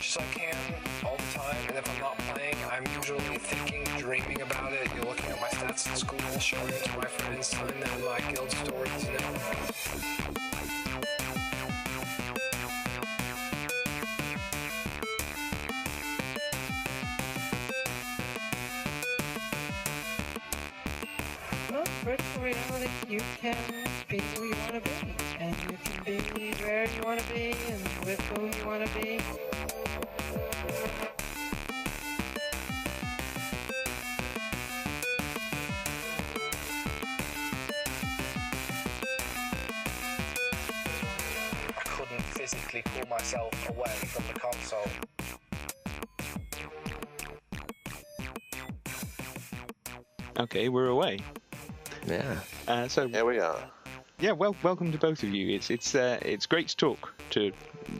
much as I can all the time, and if I'm not playing, I'm usually thinking, dreaming about it, looking at my stats in school, showing it to my friends, telling them my guild stories, Well, virtual reality, you can be who you want to be, and you can be where you want to be, and with who you want to be. I couldn't physically pull myself away from the console. Okay, we're away. Yeah. So Here we are. yeah, welcome to both of you. It's great to talk to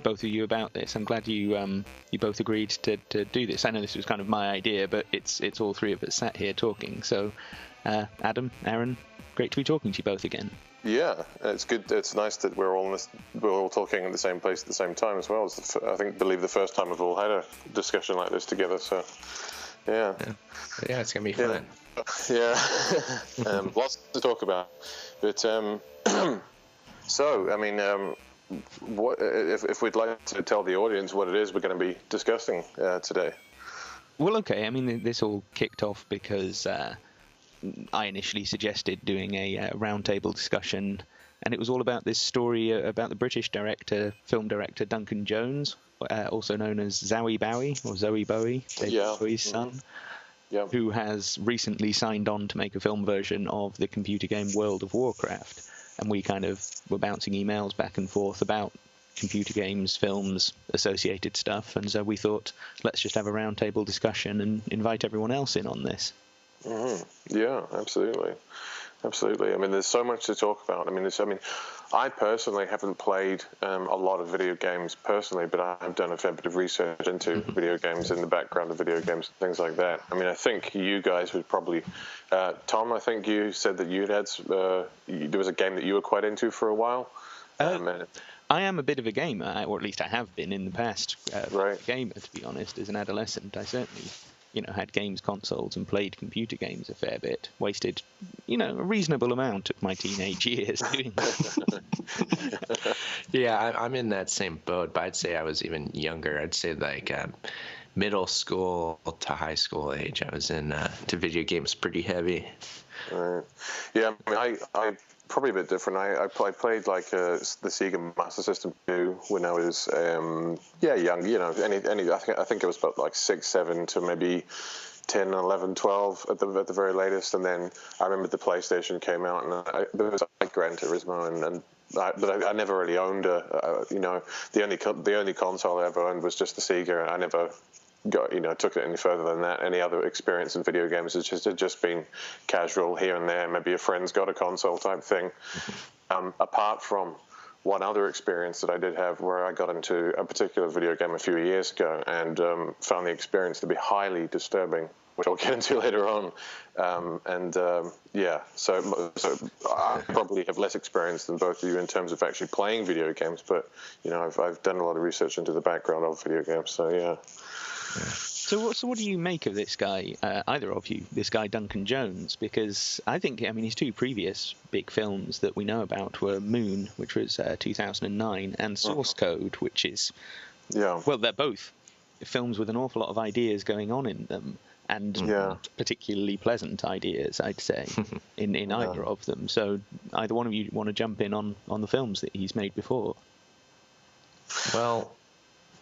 both of you about this. I'm glad you both agreed to do this. I know this was kind of my idea, but it's all three of us sat here talking. So, Adam, Aaron, great to be talking to you both again. Yeah, it's good. It's nice that we're all talking at the same place at the same time as well. It's believe the first time we've all had a discussion like this together. So, yeah, It's gonna be fun. Yeah, lots to talk about. But so, I mean, what if we'd like to tell the audience what it is we're going to be discussing today? Well, okay. I mean, this all kicked off because I initially suggested doing a roundtable discussion, and it was all about this story about the British film director Duncan Jones, also known as Zowie Bowie, David Bowie's son. Yeah. Who has recently signed on to make a film version of the computer game World of Warcraft. And we kind of were bouncing emails back and forth about computer games, films, associated stuff. And so we thought, let's just have a roundtable discussion and invite everyone else in on this. Mm-hmm. Yeah, absolutely. Absolutely. I mean, there's so much to talk about. I mean, I personally haven't played a lot of video games personally, but I've done a fair bit of research into video games, in the background of video games, and things like that. I mean, I think you guys would probably, Tom, I think you said that there was a game that you were quite into for a while. I am a bit of a gamer, or at least I have been in the past. Right. Gamer, to be honest, as an adolescent, I certainly had games consoles and played computer games a fair bit. Wasted, a reasonable amount of my teenage years doing that. Yeah, I'm in that same boat, but I'd say I was even younger. I'd say like middle school to high school age. I was to video games pretty heavy. Right. Yeah, I mean, I probably a bit different. I played like the Sega Master System 2 when I was young. I think it was about like 6, 7 to maybe 10, 11, 12 at the very latest. And then I remember the PlayStation came out, and there was like Gran Turismo, but I never really owned the only console I ever owned was just the Sega, and I never took it any further than that. Any other experience in video games has just been casual here and there. Maybe a friend's got a console type thing. Apart from one other experience that I did have, where I got into a particular video game a few years ago and found the experience to be highly disturbing, which I'll get into later on. So I probably have less experience than both of you in terms of actually playing video games, but I've done a lot of research into the background of video games. So yeah. So what do you make of this guy, either of you, this guy Duncan Jones? Because I think, his two previous big films that we know about were Moon, which was 2009, and Source Code, which is, well, they're both films with an awful lot of ideas going on in them, and not particularly pleasant ideas, I'd say, in either of them. So either one of you want to jump in on the films that he's made before? Well,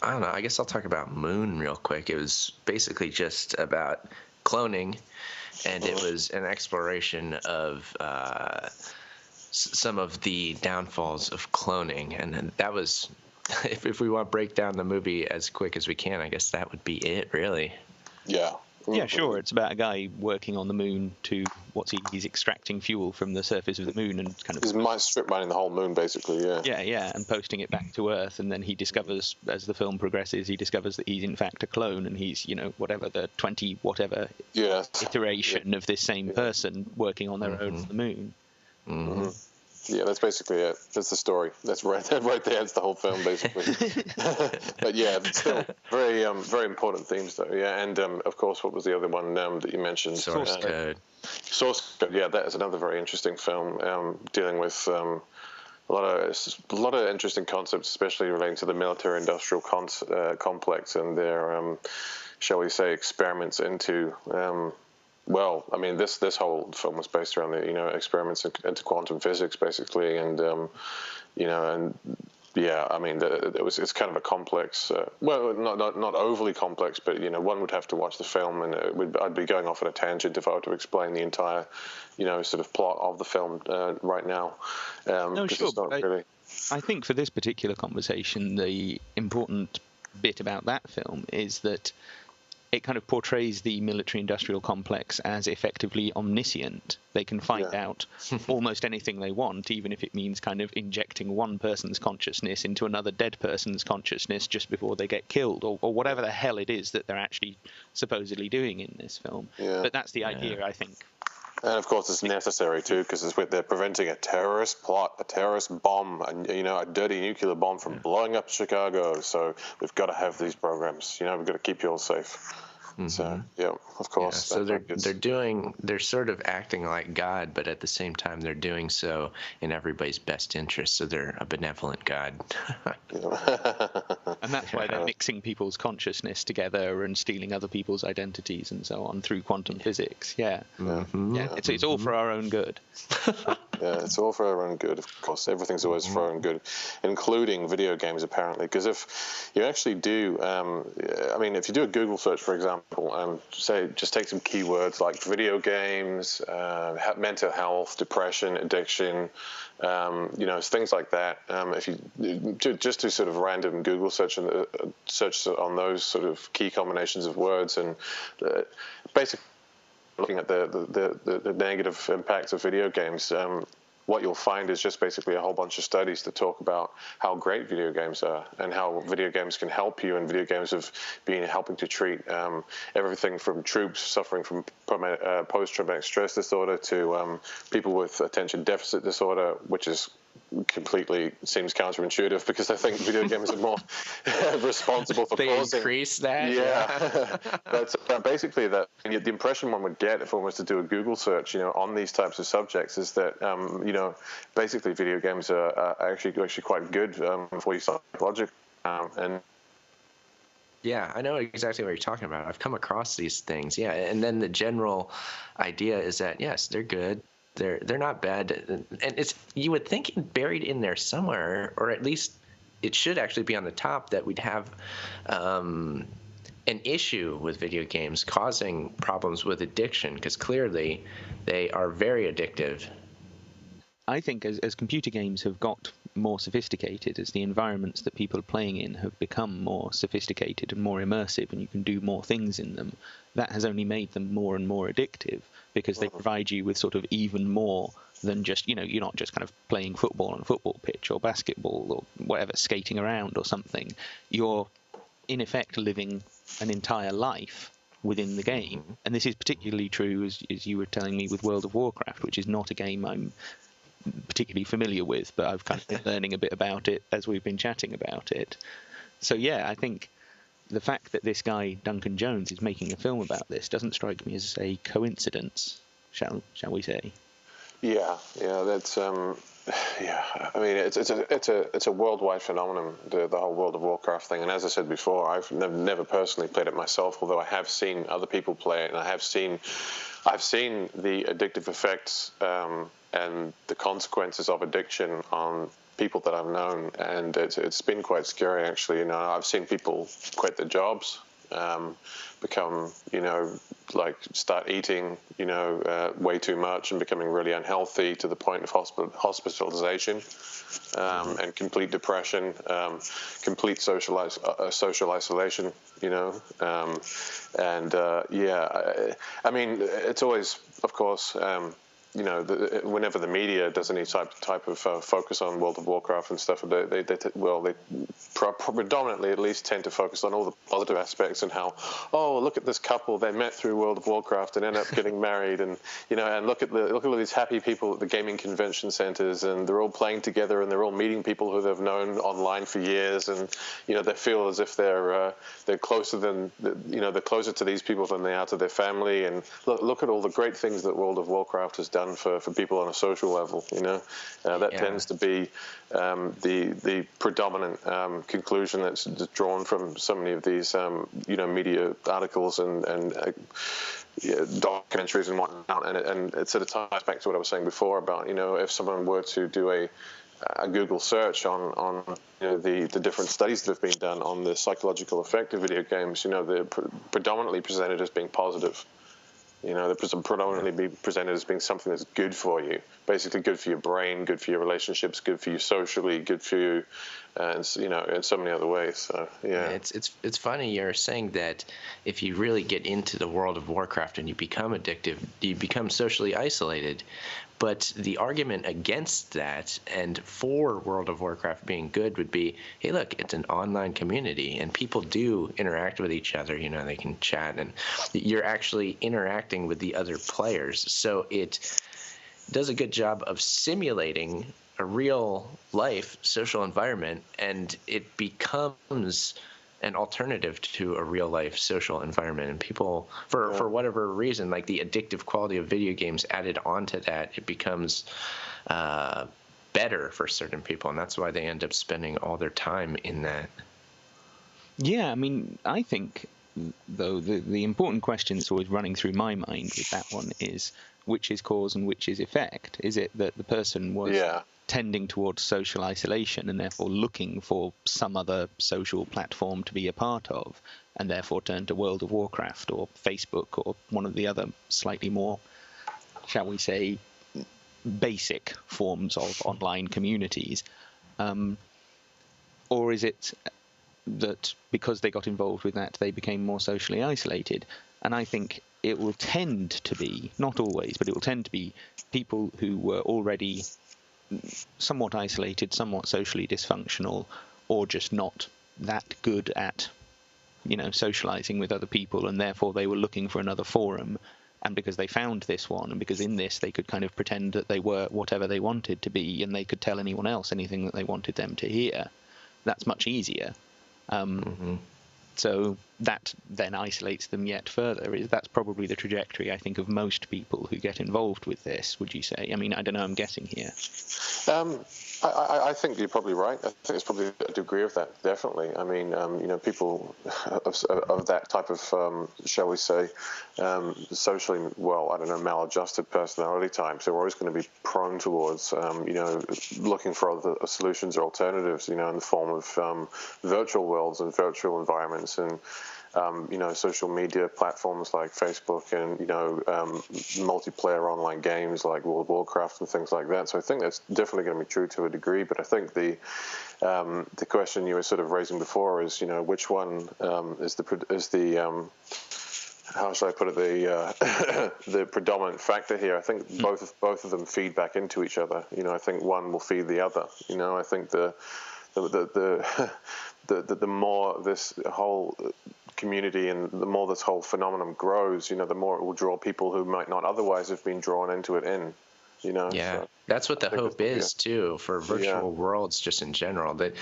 I don't know. I guess I'll talk about Moon real quick. It was basically just about cloning, and it was an exploration of some of the downfalls of cloning. And that was, if we want to break down the movie as quick as we can, I guess that would be it, really. Yeah. Yeah, sure. It's about a guy working on the moon to he's extracting fuel from the surface of the moon and kind of he's strip mining the whole moon, basically. Yeah, and posting it back to Earth, and then he discovers, as the film progresses, that he's in fact a clone, and he's whatever the 20 iteration of this same person working on their own on the moon. Mm-hmm. Yeah, that's basically it. That's the story. That's right there. It's the whole film, basically. But yeah, it's still very important themes, though. Yeah, and of course, what was the other one that you mentioned? Source Code. Source Code. Yeah, that is another very interesting film dealing with a lot of interesting concepts, especially relating to the military-industrial complex and their, shall we say, experiments into. Well, I mean, this whole film was based around the experiments into quantum physics, basically, and yeah, I mean, it's kind of a complex. Well, not overly complex, but one would have to watch the film, and I'd be going off on a tangent if I were to explain the entire, sort of plot of the film right now. No, sure. It's not really... I think for this particular conversation, the important bit about that film is that it kind of portrays the military-industrial complex as effectively omniscient. They can find out almost anything they want, even if it means kind of injecting one person's consciousness into another dead person's consciousness just before they get killed, or whatever the hell it is that they're actually supposedly doing in this film. Yeah. But that's the idea, I think. And of course, it's necessary too, because they're preventing a terrorist plot, a terrorist bomb, a dirty nuclear bomb from blowing up Chicago. So we've got to have these programs. We've got to keep you all safe. Mm-hmm. So yeah, of course. Yeah, so they're sort of acting like God, but at the same time they're doing so in everybody's best interest. So they're a benevolent God. And that's why they're mixing people's consciousness together and stealing other people's identities and so on through quantum physics. Yeah, yeah. It's all for our own good. Yeah, it's all for our own good, of course. Everything's always for our own good, including video games, apparently. Because if you actually do, if you do a Google search, for example, say just take some keywords like video games, mental health, depression, addiction, things like that. If you just do sort of random Google search and search on those sort of key combinations of words, and basically looking at the negative impacts of video games, what you'll find is just basically a whole bunch of studies that talk about how great video games are and how video games can help you, and video games have been helping to treat everything from troops suffering from post-traumatic stress disorder to people with attention deficit disorder, which is completely seems counterintuitive because I think video games are more responsible for causing... increase that? Yeah. But basically the impression one would get if one was to do a Google search, on these types of subjects is that, basically video games are actually quite good for you psychologically. And yeah, I know exactly what you're talking about. I've come across these things. Yeah, and then the general idea is that, yes, they're good. They're not bad, and you would think buried in there somewhere, or at least it should actually be on the top, that we'd have an issue with video games causing problems with addiction, because clearly they are very addictive. I think as computer games have got more sophisticated, as the environments that people are playing in have become more sophisticated and more immersive, and you can do more things in them, that has only made them more and more addictive, because they provide you with sort of even more than just, you're not just kind of playing football on a football pitch or basketball or whatever, skating around or something. You're, in effect, living an entire life within the game. And this is particularly true, as you were telling me, with World of Warcraft, which is not a game I'm particularly familiar with, but I've kind of been learning a bit about it as we've been chatting about it. So yeah, I think the fact that this guy Duncan Jones is making a film about this doesn't strike me as a coincidence, shall we say? Yeah, that's yeah. I mean, it's a worldwide phenomenon, the whole World of Warcraft thing. And as I said before, I've never personally played it myself, although I have seen other people play it, and I've seen the addictive effects and the consequences of addiction on people that I've known, and it's been quite scary, actually. I've seen people quit their jobs, become, start eating, way too much and becoming really unhealthy to the point of hospitalization, and complete depression, complete social isolation, I mean, it's always, of course, whenever the media does any type of focus on World of Warcraft and stuff, they predominantly at least tend to focus on all the positive aspects and how, oh, look at this couple, they met through World of Warcraft and end up getting married, and and look at all these happy people at the gaming convention centers, and they're all playing together and they're all meeting people who they've known online for years, and they feel as if they're closer they're closer to these people than they are to their family, and look at all the great things that World of Warcraft has done for people on a social level. That tends to be the predominant conclusion that's drawn from so many of these media articles and documentaries and whatnot, and it sort of ties back to what I was saying before about if someone were to do a Google search on the different studies that have been done on the psychological effect of video games, they're predominantly presented as being positive. They're predominantly be presented as being something that's good for you, basically good for your brain, good for your relationships, good for you socially, good for you, and in so many other ways. So yeah, it's funny you're saying that if you really get into the World of Warcraft and you become addictive, you become socially isolated. But the argument against that and for World of Warcraft being good would be, hey, look, it's an online community and people do interact with each other. They can chat and you're actually interacting with the other players. So it does a good job of simulating a real life social environment, and it becomes an alternative to a real life social environment. And people, for whatever reason, like the addictive quality of video games added onto that, it becomes better for certain people, and that's why they end up spending all their time in that. Yeah, I mean, I think, though, the important question that's always running through my mind with that one is which is cause and which is effect. Is it that the person was tending towards social isolation and therefore looking for some other social platform to be a part of, and therefore turned to World of Warcraft or Facebook or one of the other slightly more, shall we say, basic forms of online communities? Or is it that because they got involved with that, they became more socially isolated? And I think it will tend to be, not always, but it will tend to be people who were already somewhat isolated, somewhat socially dysfunctional, or just not that good at, socializing with other people, and therefore they were looking for another forum. And because they found this one, and because in this they could kind of pretend that they were whatever they wanted to be, and they could tell anyone else anything that they wanted them to hear, that's much easier. So that then isolates them yet further. That's probably the trajectory, I think, of most people who get involved with this, would you say? I mean, I don't know, I'm guessing here. I think you're probably right. I think it's probably a degree of that, definitely. I mean, people of that type of, shall we say, socially, maladjusted personality types, they're always going to be prone towards, looking for other solutions or alternatives, in the form of virtual worlds and virtual environments, and social media platforms like Facebook, and multiplayer online games like World of Warcraft and things like that. So I think that's definitely going to be true to a degree. But I think the question you were sort of raising before is, which one is the how should I put it, the predominant factor here? I think both of them feed back into each other. I think one will feed the other. I think the more this whole community and the more this whole phenomenon grows, the more it will draw people who might not otherwise have been drawn into it in. Yeah, so that's what the hope is too for virtual worlds, just in general. That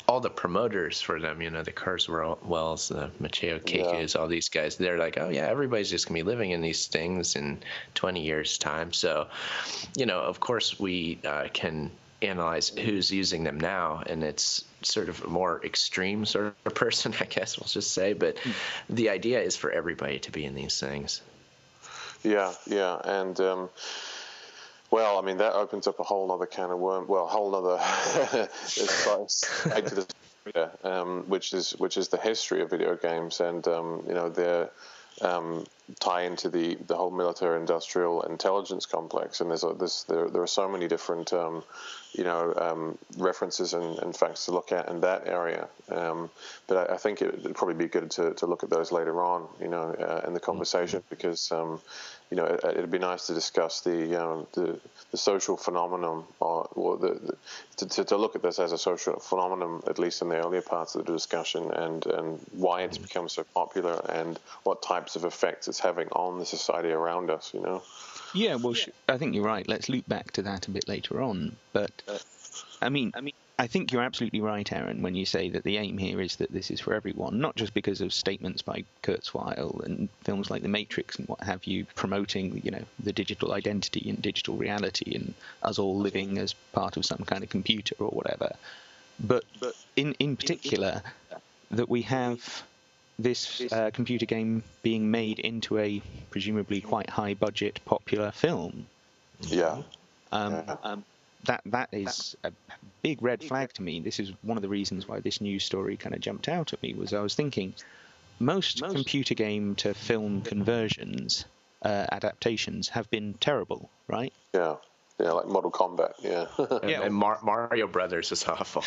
all the promoters for them, the Kurzweils, the Matteo Kekus, all these guys, they're like, oh yeah, everybody's just gonna be living in these things in 20 years' time. So, of course we can analyze who's using them now, and it's sort of a more extreme sort of person, I guess we'll just say. But the idea is for everybody to be in these things. Yeah, and well, I mean, that opens up a whole other can of worms. Well, a whole other which is the history of video games, and tie into the whole military-industrial intelligence complex, and there are so many different references and facts to look at in that area. But I think it'd probably be good to look at those later on, in the conversation, because it'd be nice to discuss the social phenomenon, or to look at this as a social phenomenon, at least in the earlier parts of the discussion, and why it's become so popular, and what types of effects it's having on the society around us. Yeah, well, I think you're right. Let's loop back to that a bit later on. But I mean, I think you're absolutely right, Aaron, when you say that the aim here is that this is for everyone, not just because of statements by Kurzweil and films like The Matrix and what have you, promoting, the digital identity and digital reality and us all living as part of some kind of computer or whatever. But in particular, that we have this computer game being made into a presumably quite high-budget, popular film. Yeah. That is a big red flag to me. This is one of the reasons why this news story kind of jumped out at me, was I was thinking most computer game to film conversions, adaptations, have been terrible, right? Yeah. Yeah, like Mortal Kombat, yeah. And Mario Brothers is awful.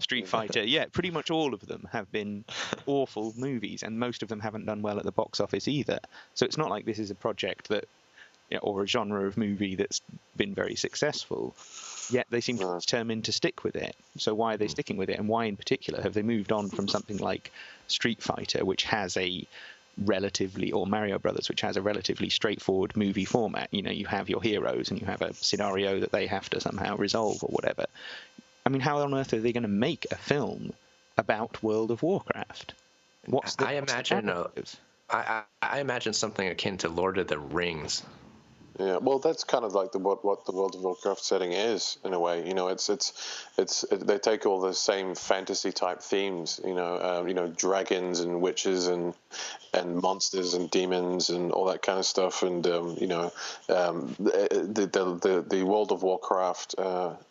Street Fighter, yeah, pretty much all of them have been awful movies, and most of them haven't done well at the box office either. So it's not like this is a project that, or a genre of movie that's been very successful, yet they seem to be determined to stick with it. So why are they sticking with it, and why in particular have they moved on from something like Street Fighter, which has a relatively, or Mario Brothers, which has a relatively straightforward movie format? You have your heroes and you have a scenario that they have to somehow resolve or whatever. I mean, how on earth are they going to make a film about World of Warcraft? I imagine something akin to Lord of the Rings. Yeah, well, that's kind of like what the World of Warcraft setting is, in a way. They take all the same fantasy type themes, dragons and witches and monsters and demons and all that kind of stuff, and the World of Warcraft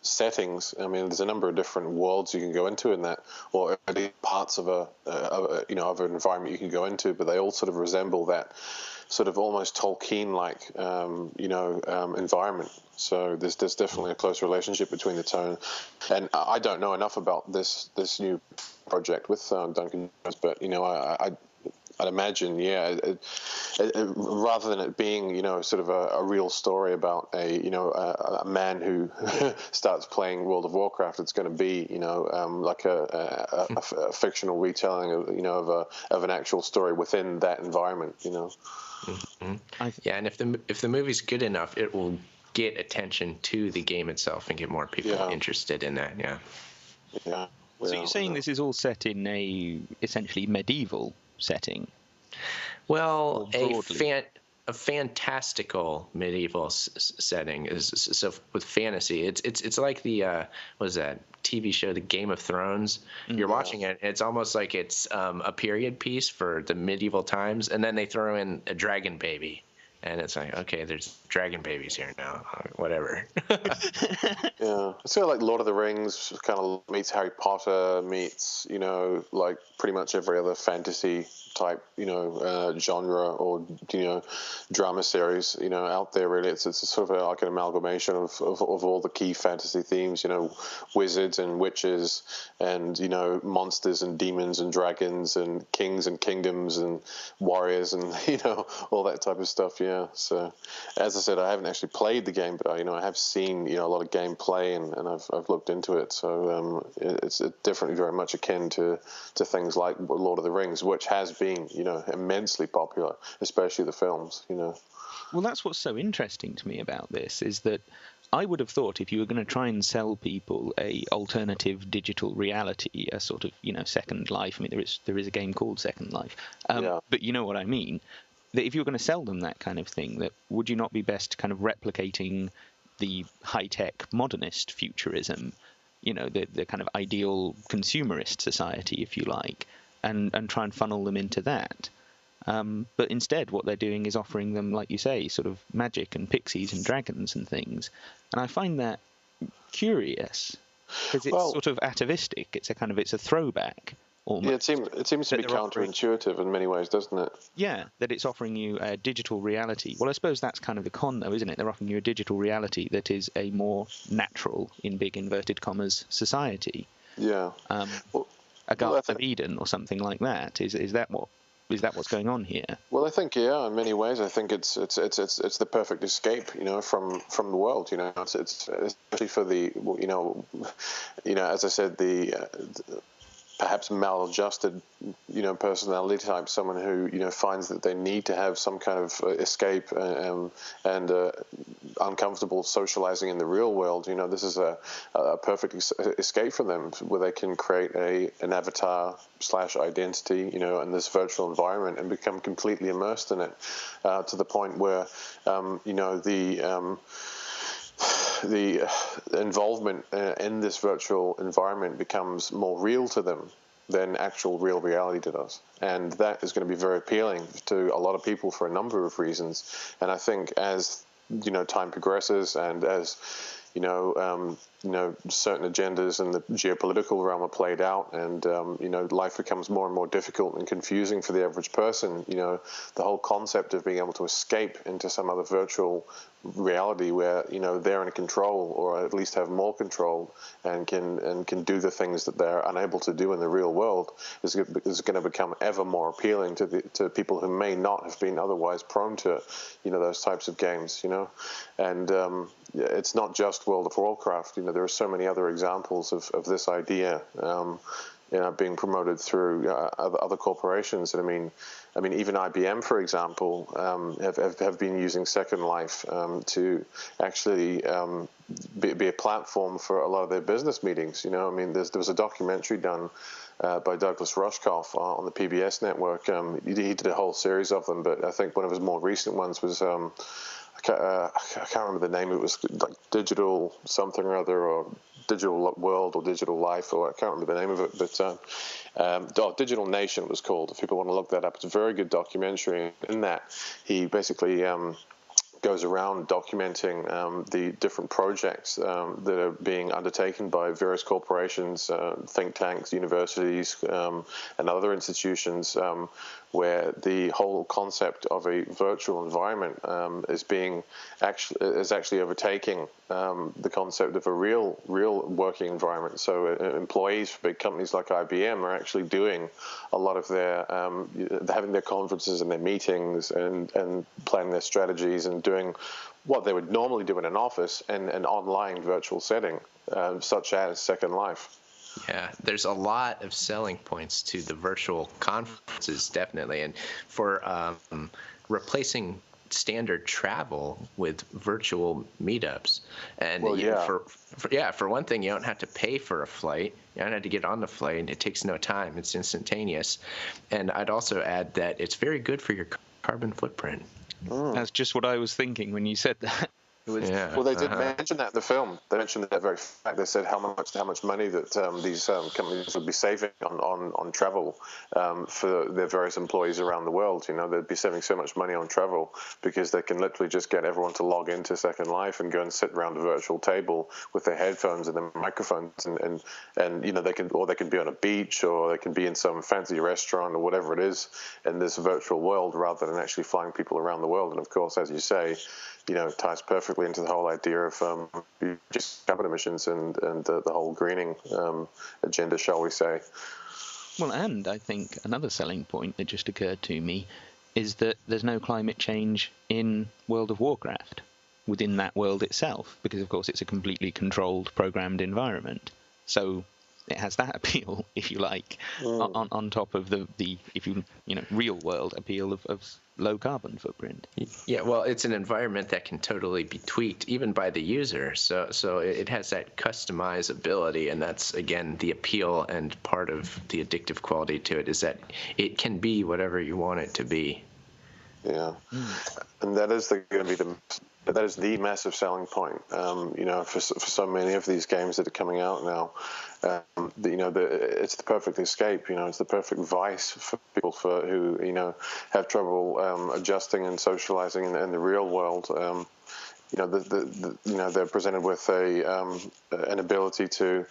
settings. I mean, there's a number of different worlds you can go into in that, or parts of of an environment you can go into, but they all sort of resemble that sort of almost Tolkien-like, environment. So there's definitely a close relationship between the two. And I don't know enough about this new project with Duncan Jones, but I'd imagine, rather than it being sort of a real story about a man who starts playing World of Warcraft, it's going to be like a fictional retelling of an actual story within that environment. Mm-hmm. Yeah, and if the movie's good enough, it will get attention to the game itself and get more people interested in that. Yeah. Yeah. So you're saying this is all set in a essentially medieval setting? Well, a fantastical medieval setting is so with fantasy. It's like the what is that TV show, the Game of Thrones? You're watching it. It's almost like it's a period piece for the medieval times, and then they throw in a dragon baby. And it's like, okay, there's dragon babies here now. Whatever. Yeah. It's sort of like Lord of the Rings kind of meets Harry Potter, meets, like pretty much every other fantasy type, genre or, drama series, out there, really. It's sort of like an amalgamation of all the key fantasy themes, wizards and witches and, monsters and demons and dragons and kings and kingdoms and warriors and, all that type of stuff, yeah. So, as I said, I haven't actually played the game, but I have seen a lot of gameplay and I've looked into it. So it's definitely very much akin to things like Lord of the Rings, which has been immensely popular, especially the films. Well, that's what's so interesting to me about this, is that I would have thought if you were going to try and sell people a alternative digital reality, a sort of Second Life. I mean, there is a game called Second Life, but you know what I mean. That if you're going to sell them that kind of thing, that would you not be best kind of replicating the high-tech modernist futurism, the kind of ideal consumerist society, if you like, and try and funnel them into that? But instead, what they're doing is offering them, like you say, sort of magic and pixies and dragons and things. And I find that curious, because it's sort of atavistic. It's a throwback almost. Yeah, it seems to be counterintuitive in many ways, doesn't it? Yeah, that it's offering you a digital reality. Well, I suppose that's kind of the con, though, isn't it? They're offering you a digital reality that is a more natural, in big inverted commas, society. Yeah. A Garden of Eden or something like that. Is that what's going on here? Well, I think in many ways, I think it's the perfect escape, from the world. It's especially for the as I said, the perhaps maladjusted, personality type, someone who, finds that they need to have some kind of escape and uncomfortable socializing in the real world. This is a perfect escape for them, where they can create an avatar / identity, in this virtual environment and become completely immersed in it, to the point where, the involvement in this virtual environment becomes more real to them than actual real reality to us. And that is going to be very appealing to a lot of people for a number of reasons. And I think as, time progresses and as, certain agendas in the geopolitical realm are played out and, life becomes more and more difficult and confusing for the average person, the whole concept of being able to escape into some other virtual reality where, they're in control, or at least have more control and can do the things that they're unable to do in the real world is going to become ever more appealing to people who may not have been otherwise prone to, those types of games, and it's not just World of Warcraft. There are so many other examples of this idea, being promoted through other corporations. And I mean, even IBM, for example, have been using Second Life to actually be a platform for a lot of their business meetings. There was a documentary done by Douglas Rushkoff on the PBS network. He did a whole series of them, but I think one of his more recent ones was I can't remember the name. It was like Digital something or other, or Digital World, or Digital Life, or I can't remember the name of it. But Digital Nation it was called. If people want to look that up, it's a very good documentary. In that, he basically goes around documenting the different projects that are being undertaken by various corporations, think tanks, universities, and other institutions, where the whole concept of a virtual environment is actually overtaking the concept of a real working environment. So employees for big companies like IBM are actually doing a lot of their having their conferences and their meetings and planning their strategies and doing what they would normally do in an office in an online virtual setting, such as Second Life. Yeah, there's a lot of selling points to the virtual conferences, definitely. And for replacing standard travel with virtual meetups. And for one thing, you don't have to pay for a flight. You don't have to get on the flight. It takes no time. It's instantaneous. And I'd also add that it's very good for your carbon footprint. That's just what I was thinking when you said that. Well, they did mention that in the film. They mentioned that very fact. They said how much money that these companies would be saving on travel for their various employees around the world. They'd be saving so much money on travel because they can literally just get everyone to log into Second Life and go and sit around a virtual table with their headphones and their microphones, and they can be on a beach, or they can be in some fancy restaurant or whatever it is in this virtual world, rather than actually flying people around the world. And of course, as you say, it ties perfectly into the whole idea of just carbon emissions and the whole greening agenda, shall we say. Well, and I think another selling point that just occurred to me is that there's no climate change in World of Warcraft within that world itself, because, of course, it's a completely controlled, programmed environment. So it has that appeal, if you like, on top of the real world appeal of low carbon footprint. Yeah, well, it's an environment that can totally be tweaked even by the user. So it has that customizability, and that's, again, the appeal and part of the addictive quality to it is that it can be whatever you want it to be. Yeah, and that is going to be that is the massive selling point, for so many of these games that are coming out now. It's the perfect escape. It's the perfect vice for people who have trouble adjusting and socializing in the real world. They're presented with an ability to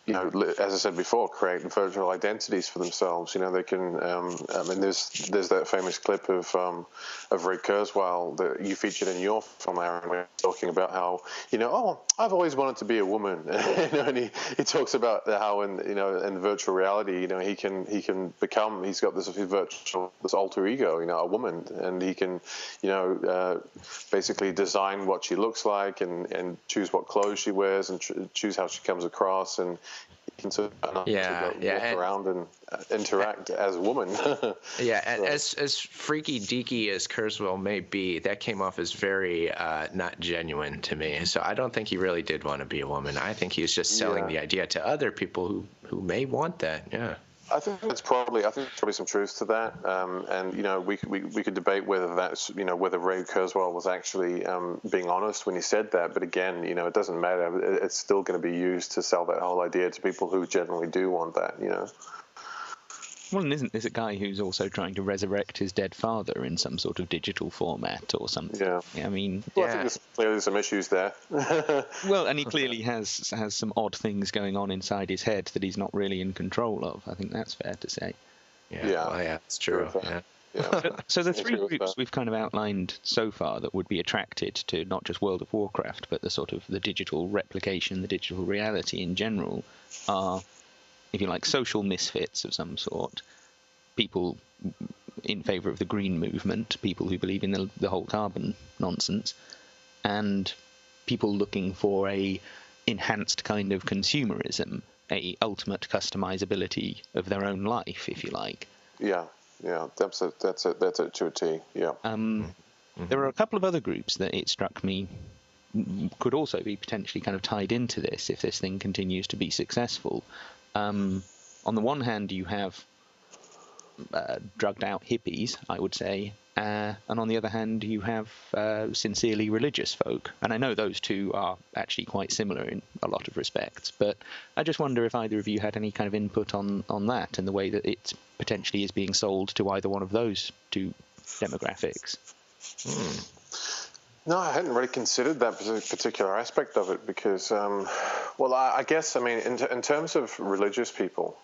as I said before, create virtual identities for themselves. They can. There's that famous clip of Ray Kurzweil that you featured in your film, Aaron, where talking about how I've always wanted to be a woman, and he talks about how in virtual reality, he can become. He's got this alter ego, a woman, and he can, basically design what she looks like and choose what clothes she wears and choose how she comes across, and you can sort of walk around and interact as a woman. As freaky deaky as Kurzweil may be, that came off as very not genuine to me. So I don't think he really did want to be a woman. I think he was just selling the idea to other people who may want that. Yeah. I think there's probably some truth to that, and we could debate whether that's whether Ray Kurzweil was actually being honest when he said that. But again, it doesn't matter. It's still going to be used to sell that whole idea to people who generally do want that. Well, and isn't this a guy who's also trying to resurrect his dead father in some sort of digital format or something? Yeah. I mean, I think there's clearly some issues there. Well, and he clearly has some odd things going on inside his head that he's not really in control of. I think that's fair to say. Yeah, it's true. So the three groups we've kind of outlined so far that would be attracted to not just World of Warcraft, but the sort of the digital replication, the digital reality in general, are, if you like, social misfits of some sort, people in favour of the green movement, people who believe in the whole carbon nonsense, and people looking for a enhanced kind of consumerism, a ultimate customizability of their own life, if you like. Yeah, that's it to a T. Yeah. There are a couple of other groups that it struck me could also be potentially kind of tied into this if this thing continues to be successful. On the one hand, you have drugged out hippies, I would say, and on the other hand, you have sincerely religious folk. And I know those two are actually quite similar in a lot of respects, but I just wonder if either of you had any kind of input on that and the way that it potentially is being sold to either one of those two demographics. No, I hadn't really considered that particular aspect of it because, I guess, in terms of religious people,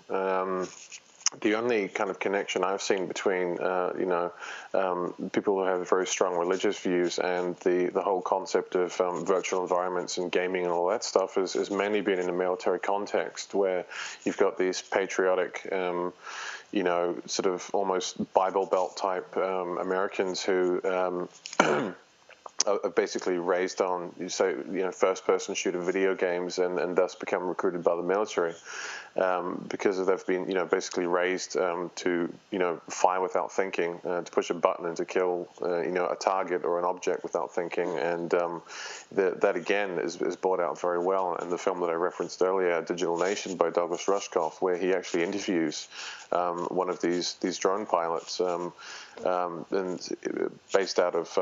the only kind of connection I've seen between, people who have very strong religious views and the whole concept of virtual environments and gaming and all that stuff is mainly been in a military context where you've got these patriotic, sort of almost Bible Belt type Americans who are basically raised on, first-person shooter video games and thus become recruited by the military because they've been, basically raised to, fire without thinking, to push a button and to kill, a target or an object without thinking. And that again is brought out very well in the film that I referenced earlier, Digital Nation by Douglas Rushkoff, where he actually interviews one of these drone pilots, and based out of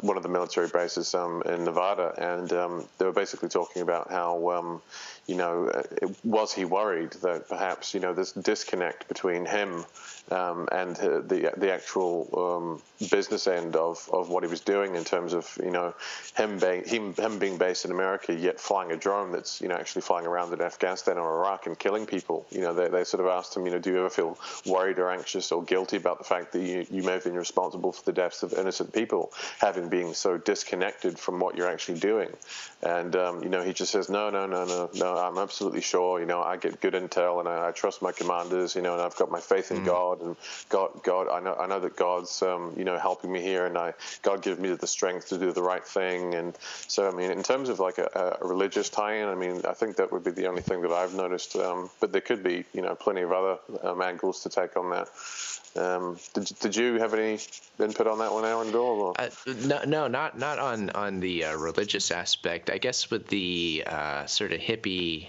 one of the military bases in Nevada, and they were basically talking about how was he worried that perhaps this disconnect between him and the actual business end of what he was doing in terms of him being based in America yet flying a drone that's actually flying around in Afghanistan or Iraq and killing people. They sort of asked him, do you ever feel worried or anxious or guilty about the fact that you may have been responsible for the deaths of innocent people, having been so disconnected from what you're actually doing? And he just says no, I'm absolutely sure. I get good intel and I trust my commanders. And I've got my faith in God, and God. I know that God's helping me here, and God gives me the strength to do the right thing. And so in terms of like a religious tie-in, I think that would be the only thing that I've noticed. But there could be plenty of other angles to take on that. Did you have any input on that one, Aaron, Bill? No, not on the religious aspect. I guess with the sort of hippie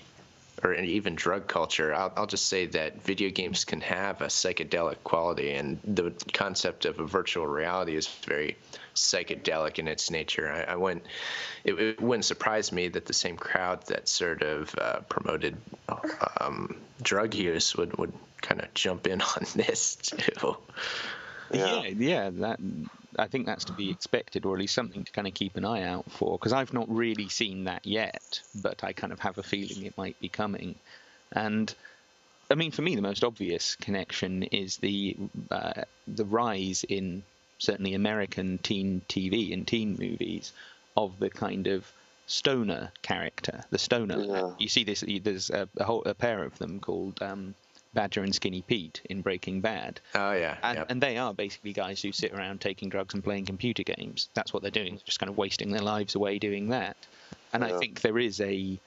or even drug culture, I'll just say that video games can have a psychedelic quality, and the concept of a virtual reality is very psychedelic in its nature. It wouldn't surprise me that the same crowd that sort of promoted drug use would kind of jump in on this too. Yeah, that I think that's to be expected, or at least something to kind of keep an eye out for, because I've not really seen that yet, but I kind of have a feeling it might be coming. And I mean, for me, the most obvious connection is the rise in certainly American teen TV and teen movies of the kind of stoner character, the stoner. Yeah. You see this. There's a pair of them called Badger and Skinny Pete in Breaking Bad. Oh yeah, and they are basically guys who sit around taking drugs and playing computer games. That's what they're doing, just kind of wasting their lives away doing that. And I think there is a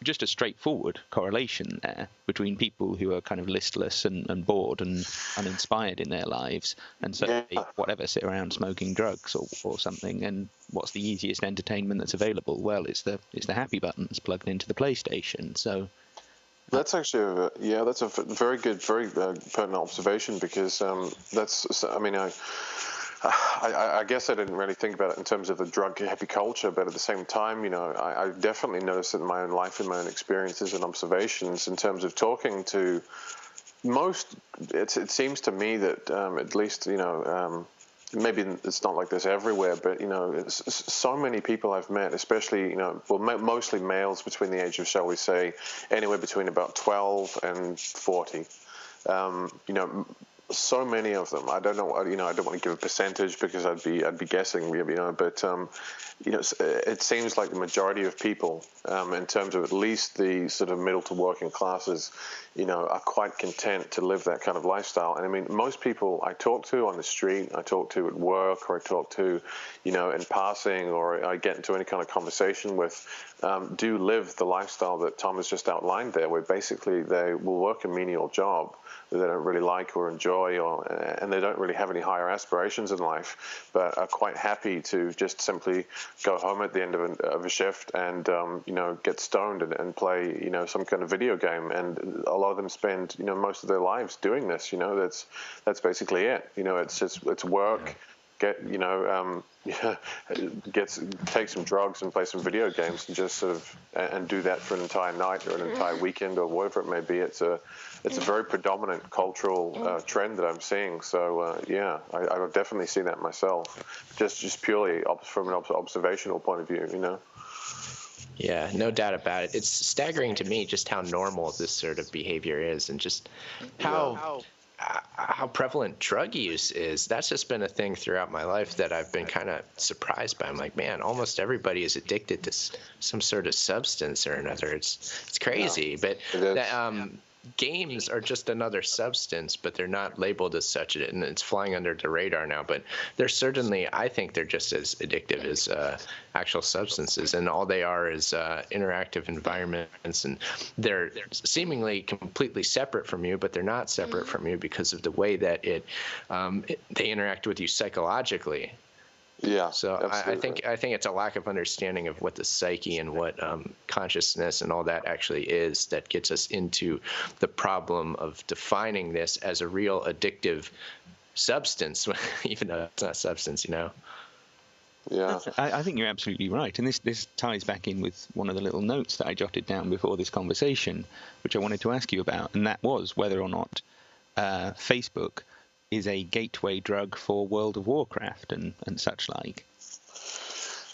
just a straightforward correlation there between people who are kind of listless and bored and uninspired in their lives, and so they, whatever, sit around smoking drugs or something. And what's the easiest entertainment that's available? Well, it's the happy buttons plugged into the PlayStation. So that's actually that's a very good, very pertinent observation, because I guess I didn't really think about it in terms of the drug happy culture, but at the same time, I definitely noticed it in my own life, in my own experiences and observations, in terms of talking to most. It seems to me that at least maybe it's not like this everywhere, but so many people I've met, especially mostly males between the age of, shall we say, anywhere between about 12 and 40. So many of them. I don't know. I don't want to give a percentage because I'd be guessing. But it seems like the majority of people, in terms of at least the sort of middle to working classes, are quite content to live that kind of lifestyle. And I mean, most people I talk to on the street, I talk to at work, or I talk to, in passing, or I get into any kind of conversation with, do live the lifestyle that Tom has just outlined there, where basically they will work a menial job that they don't really like or enjoy, and they don't really have any higher aspirations in life, but are quite happy to just simply go home at the end of a shift and get stoned and play some kind of video game. And a lot of them spend most of their lives doing this. That's basically it. It's work. Take some drugs and play some video games and just sort of and do that for an entire night or an entire weekend or whatever it may be. It's a very predominant cultural trend that I'm seeing. So I would definitely see that myself, just purely from an observational point of view. Yeah, no doubt about it. It's staggering to me just how normal this sort of behavior is, and just how prevalent drug use is. That's just been a thing throughout my life that I've been kind of surprised by. I'm like, man, almost everybody is addicted to some sort of substance or another. It's crazy, but games are just another substance, but they're not labeled as such, and it's flying under the radar now. But they're certainly, I think they're just as addictive as actual substances, and all they are is interactive environments, and they're seemingly completely separate from you, but they're not separate from you because of the way that they interact with you psychologically. Yeah. So I think it's a lack of understanding of what the psyche and what consciousness and all that actually is that gets us into the problem of defining this as a real addictive substance, even though it's not substance, Yeah. I think you're absolutely right. And this ties back in with one of the little notes that I jotted down before this conversation, which I wanted to ask you about, and that was whether or not Facebook is a gateway drug for World of Warcraft and such like.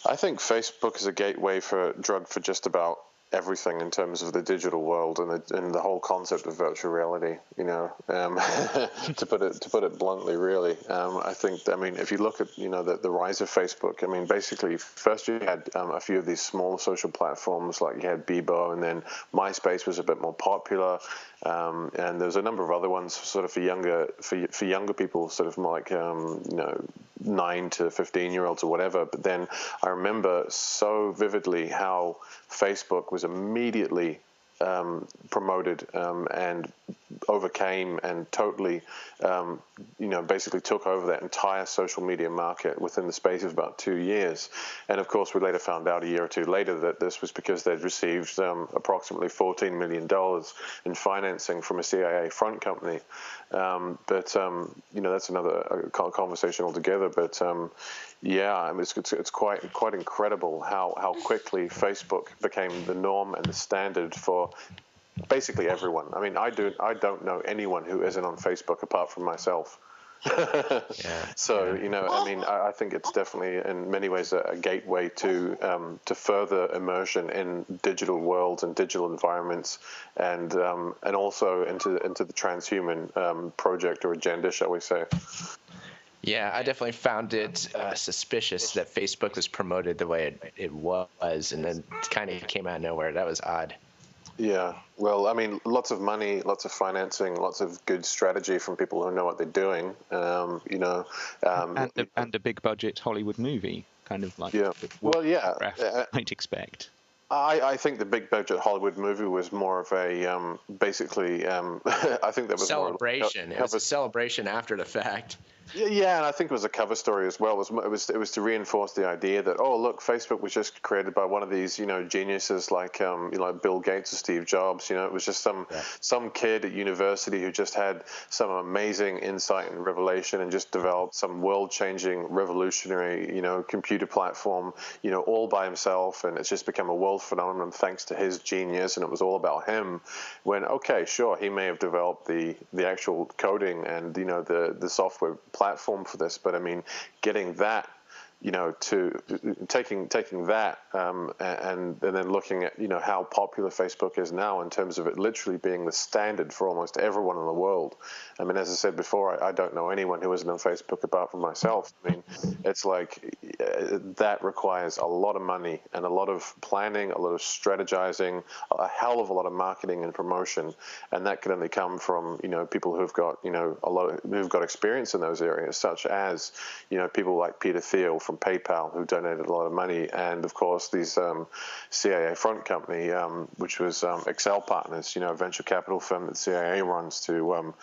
I think Facebook is a gateway drug for just about everything in terms of the digital world and the whole concept of virtual reality. To put it bluntly, really, I think. I mean, if you look at the rise of Facebook, I mean, basically, first you had a few of these smaller social platforms, like you had Bebo, and then MySpace was a bit more popular. And there's a number of other ones sort of for younger people, sort of more like 9 to 15-year-olds or whatever. But then I remember so vividly how Facebook was immediately promoted and overcame and totally, basically took over that entire social media market within the space of about 2 years. And of course, we later found out a year or two later that this was because they'd received approximately $14 million in financing from a CIA front company. That's another conversation altogether. But I mean, it's quite incredible how quickly Facebook became the norm and the standard for basically everyone. I mean, I don't know anyone who isn't on Facebook apart from myself. So I mean, I think it's definitely in many ways a gateway to further immersion in digital worlds and digital environments, and also into the transhuman project or agenda, shall we say? Yeah, I definitely found it suspicious that Facebook was promoted the way it was, and then it kind of came out of nowhere. That was odd. Yeah, well, I mean, lots of money, lots of financing, lots of good strategy from people who know what they're doing. And a big budget Hollywood movie, kind of like World of Warcraft, I'd expect. I think the big budget Hollywood movie was more of a basically. I think that was celebration. More it was a celebration after the fact. Yeah, and I think it was a cover story as well. It was to reinforce the idea that, oh, look, Facebook was just created by one of these geniuses like Bill Gates or Steve Jobs. It was just some kid at university who just had some amazing insight and revelation and just developed some world-changing, revolutionary computer platform all by himself, and it's just become a world phenomenon thanks to his genius, and it was all about him. When okay, sure, he may have developed the actual coding and the software platform for this, but I mean, getting that, to taking that and then looking at how popular Facebook is now in terms of it literally being the standard for almost everyone in the world. I mean, as I said before, I don't know anyone who isn't on Facebook apart from myself. I mean, it's like that requires a lot of money and a lot of planning, a lot of strategizing, a hell of a lot of marketing and promotion, and that can only come from people who've got who've got experience in those areas, such as people like Peter Thiel from PayPal, who donated a lot of money, and of course these CIA front company, which was Excel Partners, a venture capital firm that CIA runs to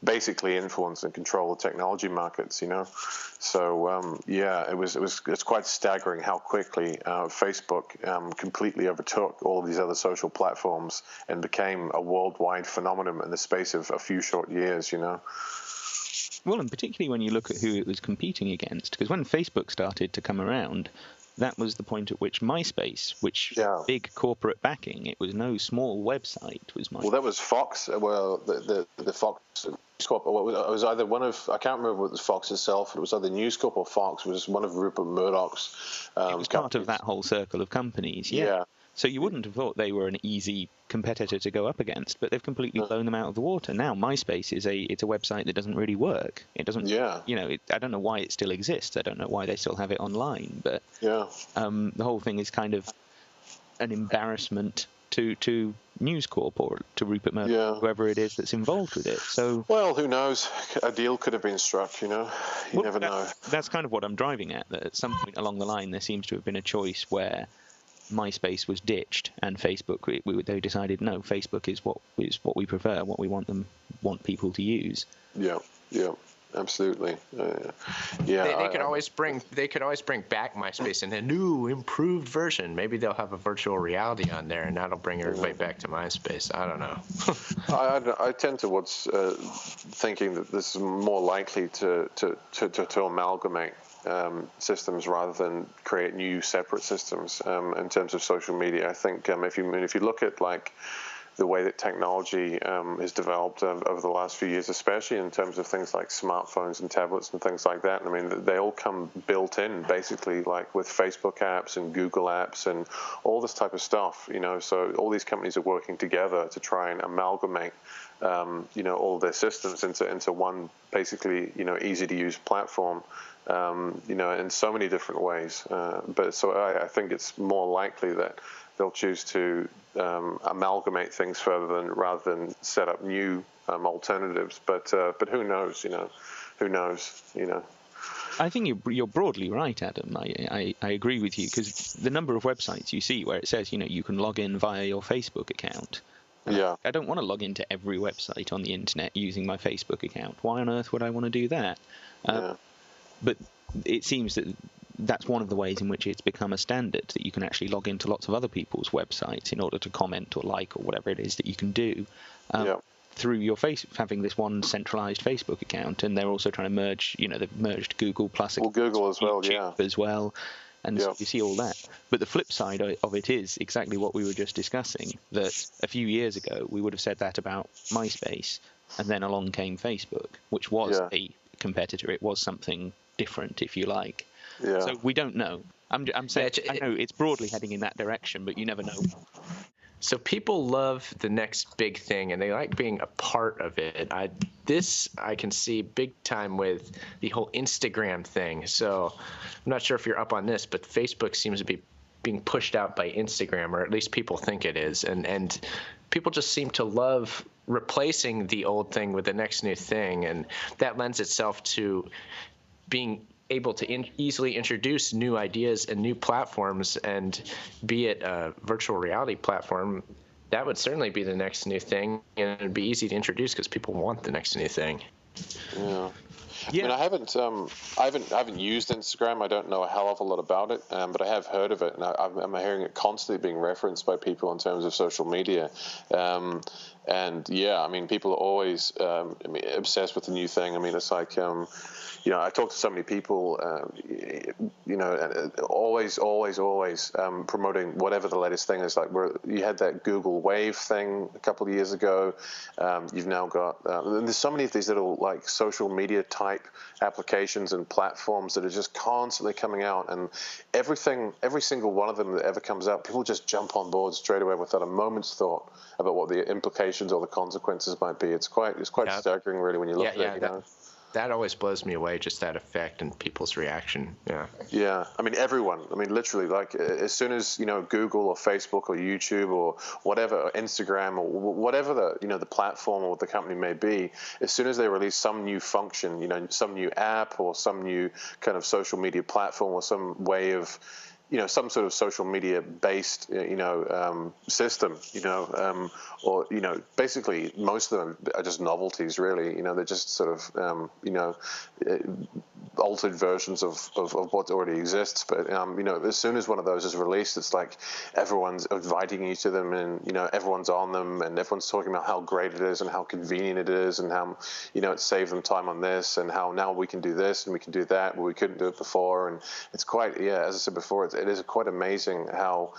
basically influence and control the technology markets. So it's quite staggering how quickly Facebook completely overtook all of these other social platforms and became a worldwide phenomenon in the space of a few short years. Well, and particularly when you look at who it was competing against, because when Facebook started to come around, that was the point at which MySpace, which big corporate backing, it was no small website, was MySpace. Well, that was Fox. Well, the Fox Corp. It was either one of, I can't remember what it was Fox itself, it was either News Corp or Fox. It was one of Rupert Murdoch's it was part of that whole circle of companies. Yeah. So you wouldn't have thought they were an easy competitor to go up against, but they've completely blown them out of the water. Now MySpace is a website that doesn't really work. It doesn't. Yeah. I don't know why it still exists. I don't know why they still have it online. But the whole thing is kind of an embarrassment to News Corp or to Rupert Murdoch, whoever it is that's involved with it. So well, who knows? A deal could have been struck. You never know. That's kind of what I'm driving at. That at some point along the line, there seems to have been a choice where MySpace was ditched, and Facebook. They decided no, Facebook is what we prefer, what we want people to use. Yeah, absolutely. They could always bring back MySpace in a new, improved version. Maybe they'll have a virtual reality on there, and that'll bring everybody back to MySpace. I don't know. I tend towards thinking that this is more likely to amalgamate systems rather than create new separate systems in terms of social media. I think if you look at like the way that technology has developed over the last few years, especially in terms of things like smartphones and tablets and things like that. I mean, they all come built in basically, like with Facebook apps and Google apps and all this type of stuff. So all these companies are working together to try and amalgamate all their systems into one basically easy to use platform. In so many different ways. But I think it's more likely that they'll choose to amalgamate things rather than set up new alternatives. But who knows? Who knows? I think you're broadly right, Adam. I agree with you, because the number of websites you see where it says you can log in via your Facebook account. I don't want to log into every website on the internet using my Facebook account. Why on earth would I want to do that? But it seems that that's one of the ways in which it's become a standard, that you can actually log into lots of other people's websites in order to comment or like or whatever it is that you can do through your having this one centralized Facebook account. And they're also trying to merge, they've merged Google plus Google as well, as well. And so you see all that. But the flip side of it is exactly what we were just discussing, that a few years ago we would have said that about MySpace, and then along came Facebook, which was a competitor. It was something different, if you like. Yeah. So we don't know. I'm saying I know it's broadly heading in that direction, but you never know. So people love the next big thing, and they like being a part of it. I can see big time with the whole Instagram thing. So I'm not sure if you're up on this, but Facebook seems to be being pushed out by Instagram, or at least people think it is. And people just seem to love replacing the old thing with the next new thing, and that lends itself to being able to easily introduce new ideas and new platforms. And be it a virtual reality platform, that would certainly be the next new thing, and it'd be easy to introduce because people want the next new thing. Yeah. Yeah. I mean, I haven't used Instagram. I don't know a hell of a lot about it, but I have heard of it, and I'm hearing it constantly being referenced by people in terms of social media. And yeah, I mean, people are always obsessed with the new thing. I mean, it's like, I talk to so many people, always promoting whatever the latest thing is. Like, you had that Google Wave thing a couple of years ago. You've now got there's so many of these little like social media type applications and platforms that are just constantly coming out, and every single one of them that ever comes out, people just jump on board straight away without a moment's thought about what the implications or the consequences might be. It's quite staggering, really, when you look at it. That always blows me away, just that effect and people's reaction. Yeah. I mean, everyone. I mean, literally, like, as soon as, Google or Facebook or YouTube or whatever, or Instagram or whatever the platform or the company may be, as soon as they release some new function, some new app or some new kind of social media platform or some way of, some sort of social media based, system, or, basically most of them are just novelties, really. They're just sort of, altered versions of what already exists. But, as soon as one of those is released, it's like everyone's inviting you to them, and, everyone's on them, and everyone's talking about how great it is and how convenient it is, and how, it saved them time on this, and how now we can do this and we can do that, but we couldn't do it before. And it's quite, as I said before, it is quite amazing how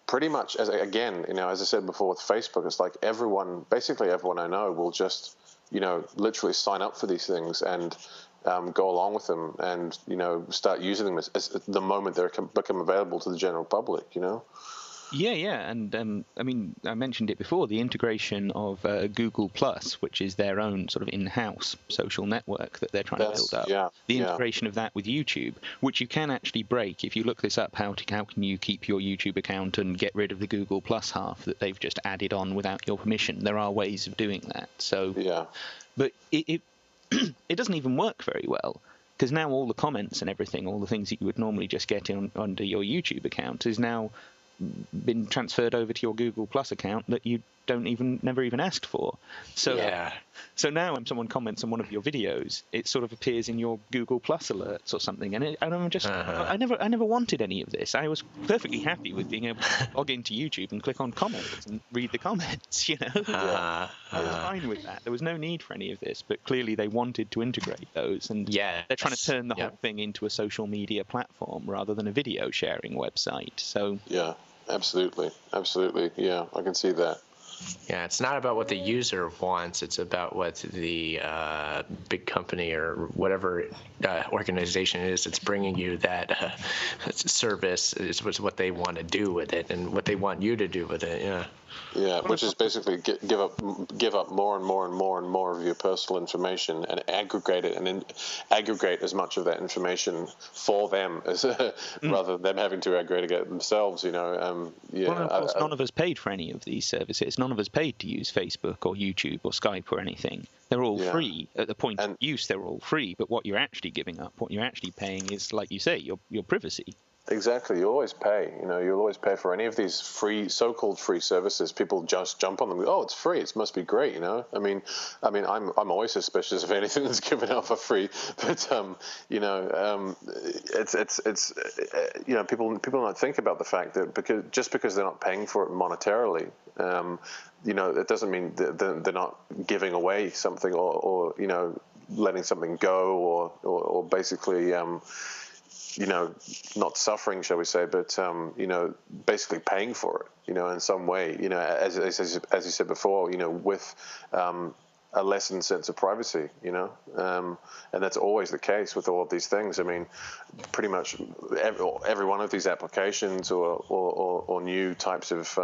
pretty much, as I said before with Facebook, it's like basically everyone I know will just, literally sign up for these things and go along with them and, start using them as the moment they become available to the general public, Yeah, and I mean, I mentioned it before, the integration of Google Plus, which is their own sort of in-house social network that they're trying to build up. Yeah, the integration of that with YouTube, which you can actually break. If you look this up, how can you keep your YouTube account and get rid of the Google Plus half that they've just added on without your permission? There are ways of doing that. So, but it it doesn't even work very well, because now all the comments and everything, all the things that you would normally just get under your YouTube account, is now been transferred over to your Google Plus account that you never even asked for. So now when someone comments on one of your videos, it sort of appears in your Google Plus alerts or something, and I'm just I never wanted any of this. I was perfectly happy with being able to log into YouTube and click on comments and read the comments. I was fine with that. There was no need for any of this, but clearly they wanted to integrate those, and they're trying to turn the whole thing into a social media platform rather than a video sharing website. So absolutely, yeah, I can see that. Yeah, it's not about what the user wants. It's about what the big company or whatever organization it is that's bringing you that service is what they want to do with it and what they want you to do with it. Yeah, which is basically give up more and more and more and more of your personal information and aggregate it, and then aggregate as much of that information for them as rather than them having to aggregate it themselves. Well, of course, none of us paid for any of these services. None of us paid to use Facebook or YouTube or Skype or anything. They're all free at the point of use. They're all free, but what you're actually giving up, what you're actually paying, is, like you say, your privacy. Exactly. You always pay. You'll always pay for any of these so-called free services. People just jump on them. Oh, it's free. It must be great. I mean, I'm always suspicious of anything that's given out for free. But it's people don't think about the fact that because they're not paying for it monetarily, it doesn't mean that they're not giving away something or letting something go or basically. Not suffering, shall we say, but, basically paying for it, in some way, as you said before, with a lessened sense of privacy, you know, and that's always the case with all of these things. I mean, pretty much every one of these applications or new types of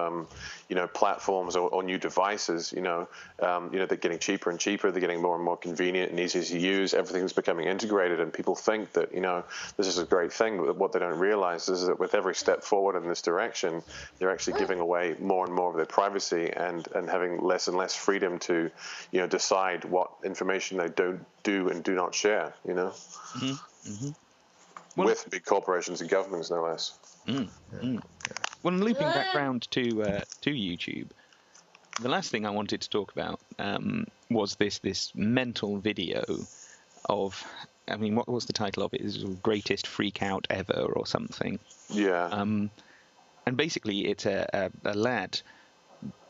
you know, platforms or new devices, you know, they're getting cheaper and cheaper. They're getting more and more convenient and easier to use. Everything's becoming integrated, and people think that, you know, this is a great thing. But what they don't realize is that with every step forward in this direction, they're actually giving away more and more of their privacy and having less and less freedom to, you know, decide what information they do and do not share, you know, with big corporations and governments, no less. Well, looping back round to YouTube, the last thing I wanted to talk about was this mental video of, I mean, what was the title of it? It was Greatest Freak Out Ever or something. Yeah. And basically it's a lad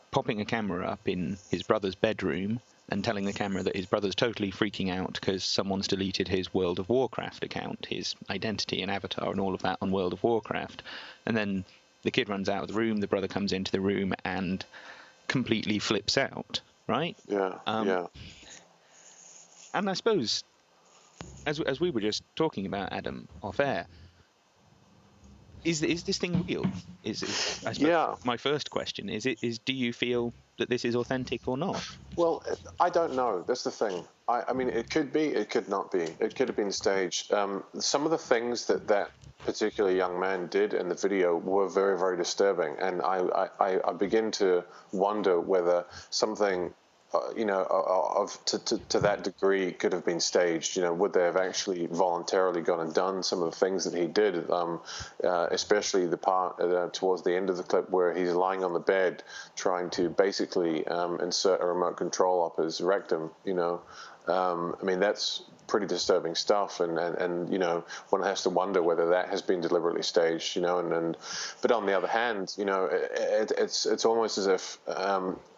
popping a camera up in his brother's bedroom and telling the camera that his brother's totally freaking out because someone's deleted his World of Warcraft account, his identity and avatar and all of that on World of Warcraft. And then the kid runs out of the room, the brother comes into the room and completely flips out, right? Yeah, yeah. And I suppose, as we were just talking about, Adam, off air, is this thing real? I suppose my first question is do you feel that this is authentic or not? Well, I don't know. That's the thing. I mean, it could be, it could not be. It could have been staged. Some of the things that particular young man did in the video were very, very disturbing, and I begin to wonder whether something, you know, to that degree could have been staged. You know, would they have actually voluntarily gone and done some of the things that he did, especially the part towards the end of the clip where he's lying on the bed trying to basically insert a remote control up his rectum, you know. I mean, that's pretty disturbing stuff, and you know, one has to wonder whether that has been deliberately staged, you know, but on the other hand, you know, it's almost as if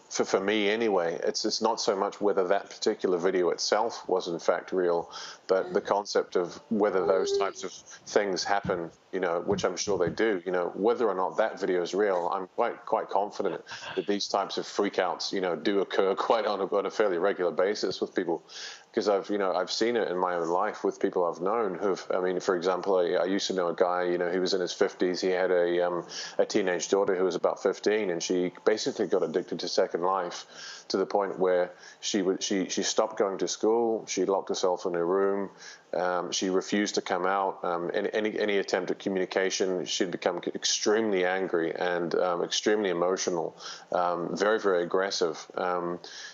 for me anyway, it's not so much whether that particular video itself was in fact real, but the concept of whether those types of things happen, you know, which I'm sure they do, you know, whether or not that video is real, I'm quite confident that these types of freakouts, you know, do occur quite on a fairly regular basis with people. Because I've seen it in my own life with people I've known I mean, for example, I used to know a guy, you know, who was in his 50s. He had a teenage daughter who was about 15, and she basically got addicted to Second Life to the point where she stopped going to school. She locked herself in her room. She refused to come out. Any attempt at communication, she'd become extremely angry and extremely emotional, very, very aggressive.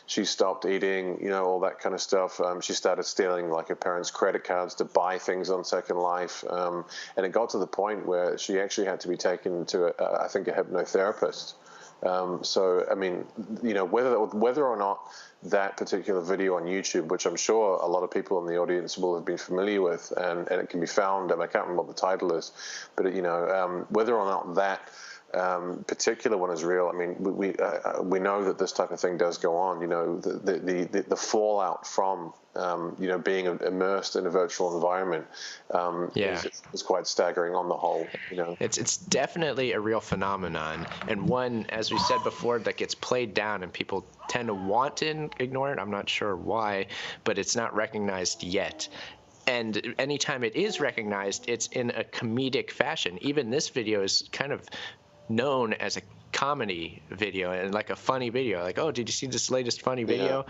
She stopped eating, you know, all that kind of stuff. She started stealing like her parents' credit cards to buy things on Second Life, and it got to the point where she actually had to be taken to I think a hypnotherapist. So, I mean, you know, whether or not that particular video on YouTube, which I'm sure a lot of people in the audience will have been familiar with, and it can be found, I can't remember what the title is, but, you know, whether or not that particular one is real, I mean, we know that this type of thing does go on, you know, the fallout from, you know, being immersed in a virtual environment is quite staggering on the whole, you know. It's definitely a real phenomenon, and one, as we said before, that gets played down and people tend to want to ignore it. I'm not sure why, but it's not recognized yet. And anytime it is recognized, it's in a comedic fashion. Even this video is kind of known as a comedy video and like a funny video, like, oh, did you see this latest funny video?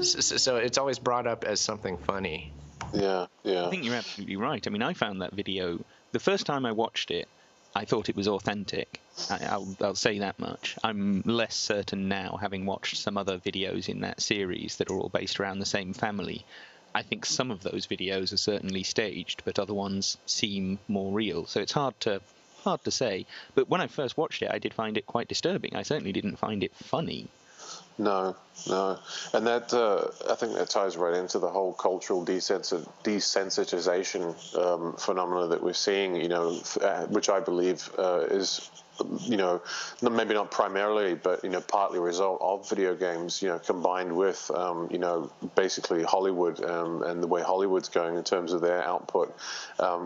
So it's always brought up as something funny. I think you're absolutely right. I mean, I found that video, the first time I watched it, I thought it was authentic. I'll say that much. I'm less certain now, having watched some other videos in that series that are all based around the same family. I think some of those videos are certainly staged, but other ones seem more real. So it's hard to say. But when I first watched it, I did find it quite disturbing. I certainly didn't find it funny. No. And that, I think that ties right into the whole cultural desensitization phenomena that we're seeing, you know, which I believe is you know, maybe not primarily, but, you know, partly a result of video games, you know, combined with, you know, basically Hollywood and the way Hollywood's going in terms of their output,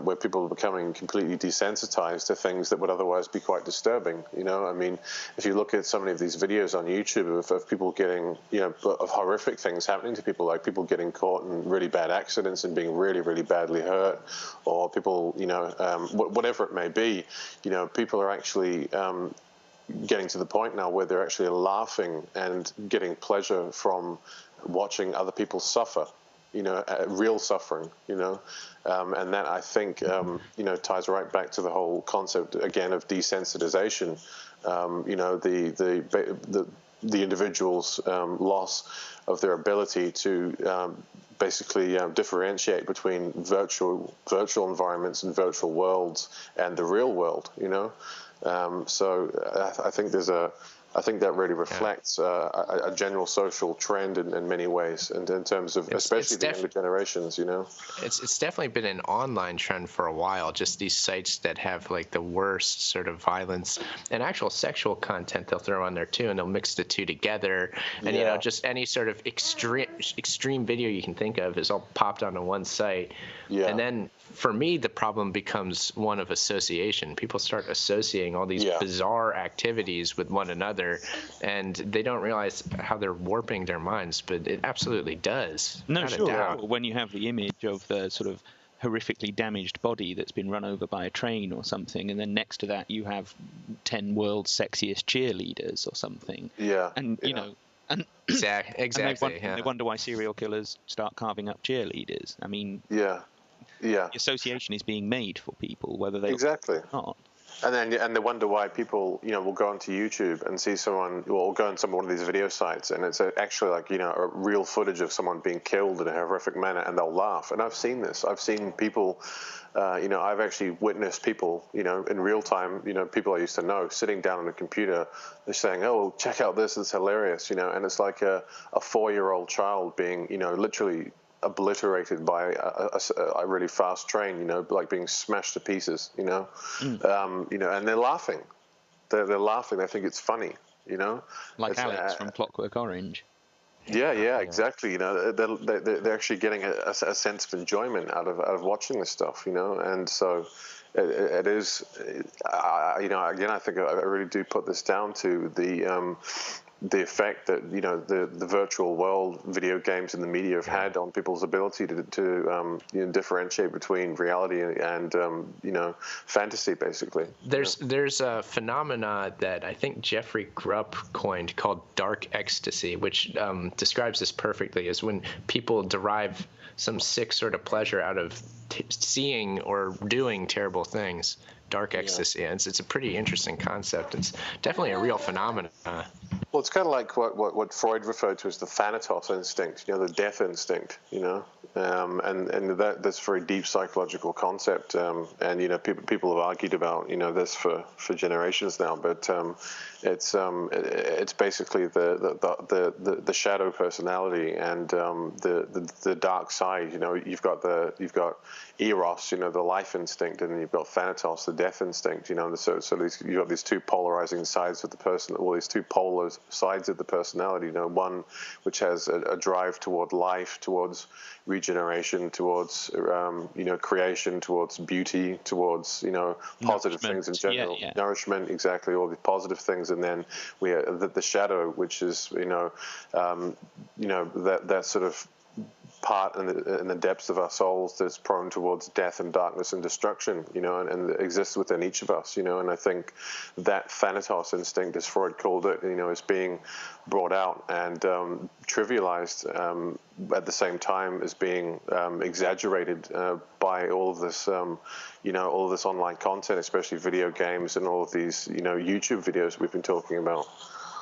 where people are becoming completely desensitized to things that would otherwise be quite disturbing. You know, I mean, if you look at so many of these videos on YouTube of people getting, you know, of horrific things happening to people, like people getting caught in really bad accidents and being really, really badly hurt, or people, you know, whatever it may be, you know, people are actually getting to the point now where they're actually laughing and getting pleasure from watching other people suffer, you know, real suffering, you know, and that I think, you know, ties right back to the whole concept again of desensitization. You know, the individual's loss of their ability to basically differentiate between virtual environments and virtual worlds and the real world, you know. So I think I think that really reflects a general social trend in many ways, and in terms of especially the younger generations, you know. It's definitely been an online trend for a while, just these sites that have like the worst sort of violence and actual sexual content they'll throw on there too, and they'll mix the two together. And, you know, just any sort of extreme video you can think of is all popped onto one site. Yeah. And then for me, the problem becomes one of association. People start associating all these bizarre activities with one another, and they don't realize how they're warping their minds, but it absolutely does. No, sure. When you have the image of the sort of horrifically damaged body that's been run over by a train or something, and then next to that you have 10 world's sexiest cheerleaders or something. Yeah. And, you know, and exactly. And they wonder why serial killers start carving up cheerleaders. I mean, yeah. The association is being made for people, whether they exactly or not. And they wonder why people, you know, will go onto YouTube and see someone, or go on one of these video sites, and it's actually like, you know, a real footage of someone being killed in a horrific manner, and they'll laugh. And I've seen this. I've seen people, you know, I've actually witnessed people, you know, in real time, you know, people I used to know sitting down on a computer, they're saying, "Oh, check out this, it's hilarious," you know, and it's like a 4-year-old child being, you know, literally obliterated by a really fast train, you know, like being smashed to pieces, you know, you know, and they're laughing. They're laughing. They think it's funny, you know. Like Alex from Clockwork Orange. Yeah, exactly. You know, they're actually getting a sense of enjoyment out of watching this stuff, you know, and so it is, you know, again, I think I really do put this down to the effect that, you know, the virtual world, video games, and the media have had on people's ability to you know, differentiate between reality and you know, fantasy, basically. There's a phenomena that I think Jeffrey Grupp coined called dark ecstasy, which describes this perfectly, is when people derive some sick sort of pleasure out of seeing or doing terrible things. Dark ecstasy, and it's a pretty interesting concept. It's definitely a real phenomenon. Well, it's kind of like what Freud referred to as the thanatos instinct, you know, the death instinct, you know, and that's a very deep psychological concept, and, you know, people have argued about, you know, this for generations now, but it's basically the shadow personality and the dark side. You know, you've got eros, you know, the life instinct, and you've got thanatos, the death instinct, you know, and so you've got these two polarizing sides of the person, or these two polar sides of the personality, you know, one which has a drive toward life, towards regeneration, towards, you know, creation, towards beauty, towards, you know, positive things in general, nourishment, exactly, all the positive things, and then we have the shadow, which is, you know, that sort of part in the depths of our souls that's prone towards death and darkness and destruction, you know, and exists within each of us, you know, and I think that thanatos instinct, as Freud called it, you know, is being brought out and trivialized at the same time as being exaggerated by all of this, you know, all of this online content, especially video games and all of these, you know, YouTube videos we've been talking about.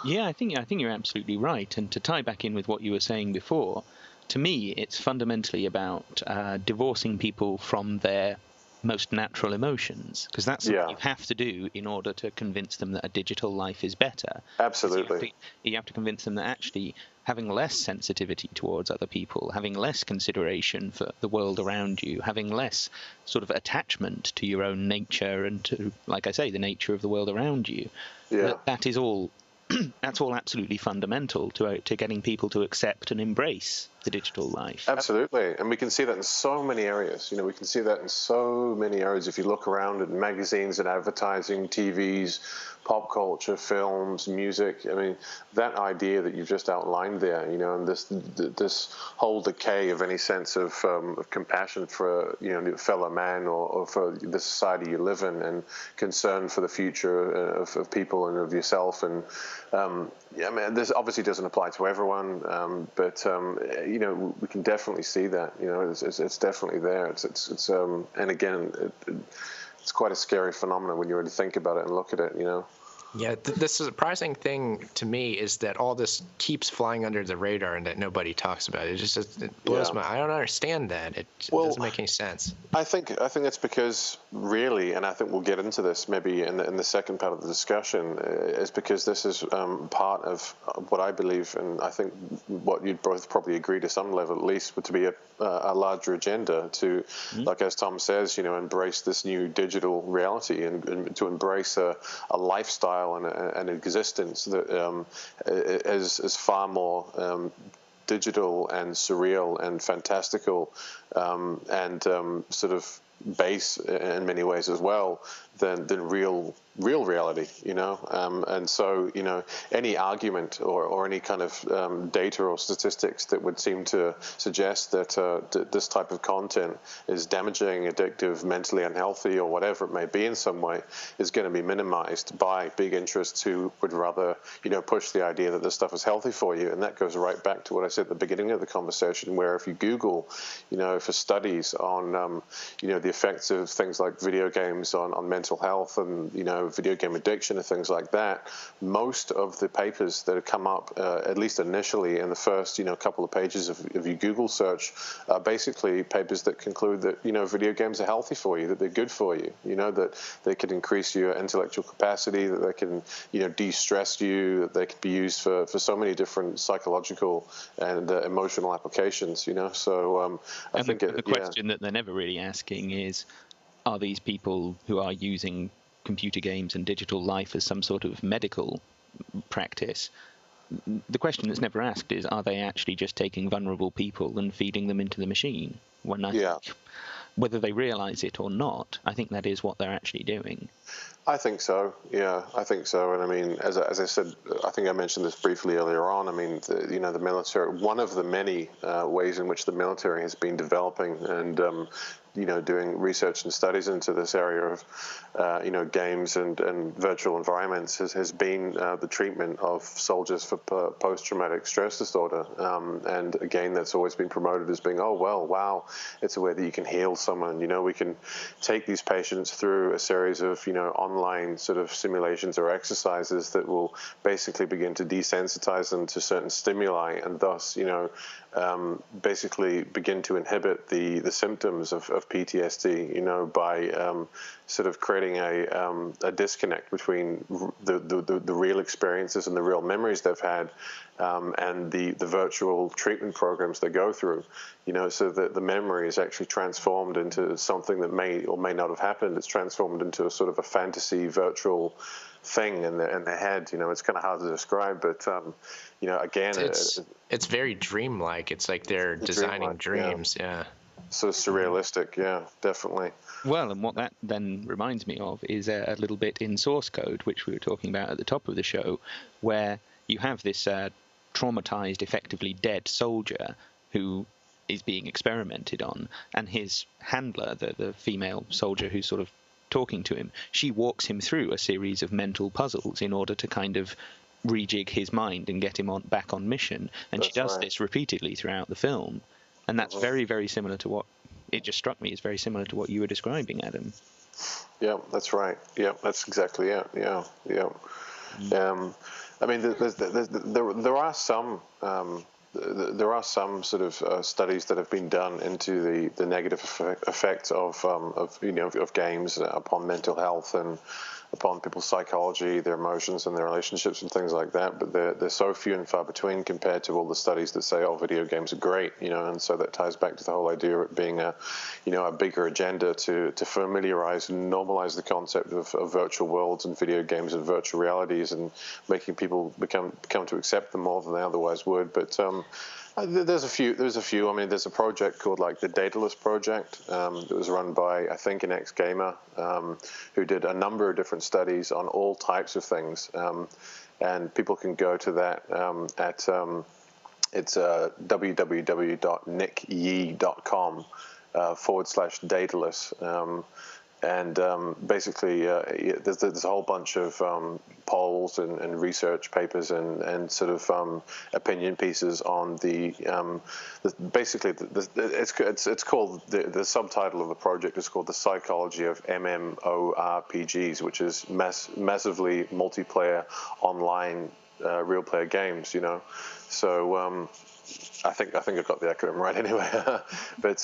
Yeah, I think you're absolutely right. And to tie back in with what you were saying before, to me, it's fundamentally about divorcing people from their most natural emotions, because that's what you have to do in order to convince them that a digital life is better. Absolutely. You have to convince them that actually having less sensitivity towards other people, having less consideration for the world around you, having less sort of attachment to your own nature and to, like I say, the nature of the world around you. Yeah. That is all. That's all absolutely fundamental to getting people to accept and embrace the digital life. Absolutely, and we can see that in so many areas. You know, we can see that in so many areas. If you look around at magazines and advertising, TVs, pop culture, films, music. I mean, that idea that you've just outlined there, you know, and this whole decay of any sense of compassion for, you know, fellow man or for the society you live in, and concern for the future of people and of yourself. And yeah, I mean, this obviously doesn't apply to everyone, but you know, we can definitely see that. You know, it's definitely there. It's and again, it's quite a scary phenomenon when you really think about it and look at it. You know. Yeah, the surprising thing to me is that all this keeps flying under the radar and that nobody talks about it. It blows my. I don't understand that. It doesn't make any sense. I think it's because really, and I think we'll get into this maybe in the second part of the discussion, is because this is part of what I believe, and I think what you'd both probably agree to some level at least, would to be a larger agenda to, like as Tom says, you know, embrace this new digital reality and to embrace a lifestyle and an existence that is far more digital and surreal and fantastical and sort of base in many ways as well than real reality, you know. And so, you know, any argument or any kind of data or statistics that would seem to suggest that this type of content is damaging, addictive, mentally unhealthy, or whatever it may be in some way, is going to be minimized by big interests who would rather, you know, push the idea that this stuff is healthy for you. And that goes right back to what I said at the beginning of the conversation, where if you Google, you know, for studies on, you know, the effects of things like video games on mental health and, you know, video game addiction and things like that, most of the papers that have come up, at least initially in the first, you know, couple of pages of your Google search, are basically papers that conclude that, you know, video games are healthy for you, that they're good for you, you know, that they could increase your intellectual capacity, that they can, you know, de-stress you, that they could be used for so many different psychological and emotional applications, you know. So I think the question that they're never really asking is, are these people who are using computer games and digital life as some sort of medical practice? The question that's never asked is, are they actually just taking vulnerable people and feeding them into the machine? When I think, whether they realize it or not, I think that is what they're actually doing. I think so. Yeah, I think so. And I mean, as I said, I think I mentioned this briefly earlier on. I mean, you know, the military, one of the many ways in which the military has been developing and, you know, doing research and studies into this area of, you know, games and virtual environments has been the treatment of soldiers for post-traumatic stress disorder. And again, that's always been promoted as being, oh, well, wow, it's a way that you can heal someone. You know, we can take these patients through a series of, you know, online sort of simulations or exercises that will basically begin to desensitize them to certain stimuli and thus, you know, basically begin to inhibit the symptoms of PTSD, you know, by sort of creating a disconnect between the real experiences and the real memories they've had and the virtual treatment programs they go through, you know, so that the memory is actually transformed into something that may or may not have happened. It's transformed into a sort of a fantasy virtual thing in their head. You know, it's kind of hard to describe, but you know, again, it's very dreamlike. It's like they're designing dreams. Yeah. So surrealistic. Yeah, definitely. Well, and what that then reminds me of is a little bit in source code, which we were talking about at the top of the show, where you have this traumatized, effectively dead soldier who is being experimented on, and his handler, the female soldier who's sort of talking to him, she walks him through a series of mental puzzles in order to kind of rejig his mind and get him back on mission. And that's she does this repeatedly throughout the film. And that's very, very similar to what, it just struck me as very similar to what you were describing, Adam. Yeah, that's right. Yeah, that's exactly it. Yeah. I mean, there are some there are some sort of studies that have been done into the negative effect of games upon mental health and upon people's psychology, their emotions, and their relationships and things like that. But they're so few and far between compared to all the studies that say, oh, video games are great, and so that ties back to the whole idea of it being a bigger agenda to familiarize and normalize the concept of virtual worlds and video games and virtual realities, and making people come to accept them more than they otherwise would. But there's a few. I mean, there's a project called like the Daedalus Project that was run by, I think, an ex-gamer who did a number of different studies on all types of things, and people can go to that at it's www.nickyee.com /Daedalus. And basically, there's a whole bunch of polls and research papers and sort of opinion pieces on it's called the subtitle of the project is called The Psychology of MMORPGs, which is massively multiplayer online real player games. So. I think I've got the acronym right anyway. But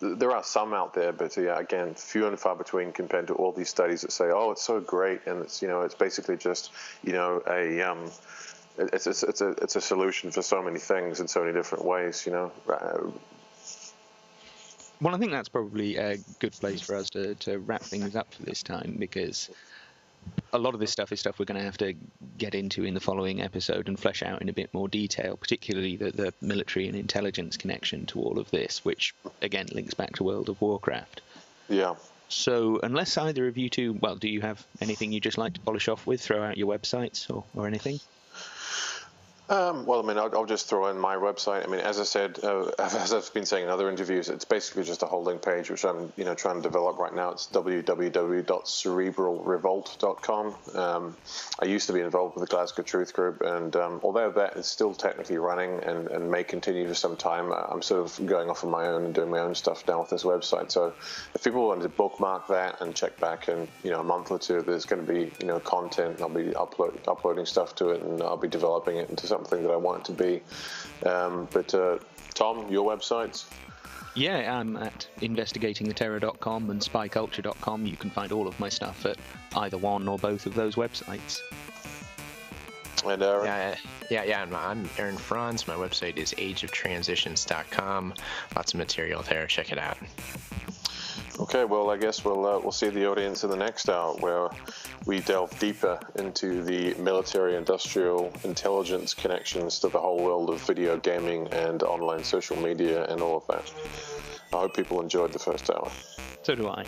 there are some out there, but again, few and far between compared to all these studies that say, oh, it's so great, and it's it's basically just it's a solution for so many things in so many different ways. Well, I think that's probably a good place for us to wrap things up for this time, because a lot of this stuff is stuff we're going to have to get into in the following episode and flesh out in a bit more detail, particularly the military and intelligence connection to all of this, which, again, links back to World of Warcraft. Yeah. So unless either of you two, well, do you have anything you'd just like to polish off with, throw out your websites or anything? Well, I mean, I'll just throw in my website. I mean, as I said, as I've been saying in other interviews, it's basically just a holding page, which I'm, trying to develop right now. It's www.cerebralrevolt.com. I used to be involved with the Glasgow Truth Group, and although that is still technically running and may continue for some time, I'm sort of going off on my own and doing my own stuff now with this website. So if people want to bookmark that and check back in, a month or two, there's going to be, content, and I'll be uploading stuff to it, and I'll be developing it into something that I want it to be. But Tom, your websites? Yeah, I'm at investigatingtheterror.com and spyculture.com. You can find all of my stuff at either one or both of those websites. And Aaron? Yeah, I'm Aaron Franz. My website is theageoftransitions.com. Lots of material there. Check it out. Okay, well, I guess we'll see the audience in the next hour, where we delve deeper into the military-industrial intelligence connections to the whole world of video gaming and online social media and all of that. I hope people enjoyed the first hour. So do I.